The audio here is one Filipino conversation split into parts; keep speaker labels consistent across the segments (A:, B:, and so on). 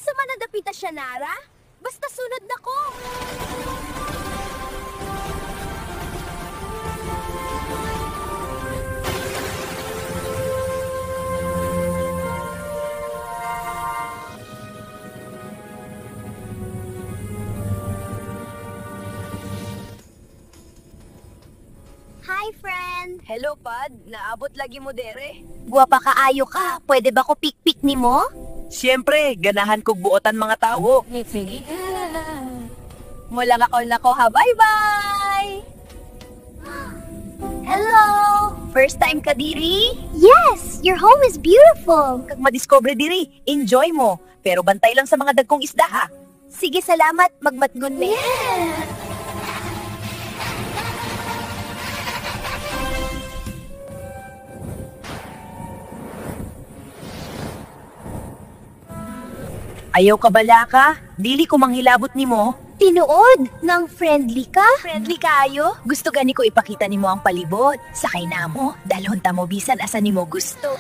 A: Asa man nadapita siya, Nara? Basta sunod na ko. Hi, friend.
B: Hello, Pad. Naabot lagi mo dere.
A: Guwapa kaayo ka. Pwede ba ko pikpik ni mo?
B: Siyempre, ganahan kog buotan mga tao. Mula nga call na ko ha. Bye-bye!
A: Hello!
B: First time ka diri?
A: Yes! Your home is beautiful!
B: Kag madiscover diri, enjoy mo. Pero bantay lang sa mga dagkong isda ha.
A: Sige, salamat. Magmatgun me.
B: Ayaw ka bala ka? Dili ko manghilabot nimo.
A: Tinuod ng friendly ka?
B: Friendly kayo? Gusto gani ko ipakita nimo ang palibot. Sakay na mo, dalhon ta mo bisan asa nimo gusto.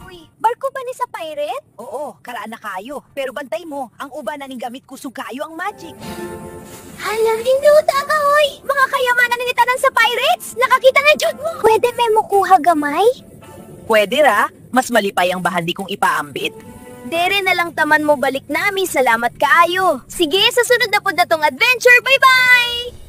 A: Uy, barko ba ni sa pirate?
B: Oo, karaan na kayo. Pero bantay mo, ang uban na ning gamit kusog kayo ang magic.
A: Halang hinuta ka, hoy! Mga kayamanan ni tanan sa pirates! Nakakita na jud mo! Pwede may mukuha gamay?
B: Pwede ra, mas malipay ang bahandi kong ipaambit.
A: Dere na lang taman mo balik namin. Salamat kaayo. Sige, sa sunod na po na tong adventure. Bye-bye!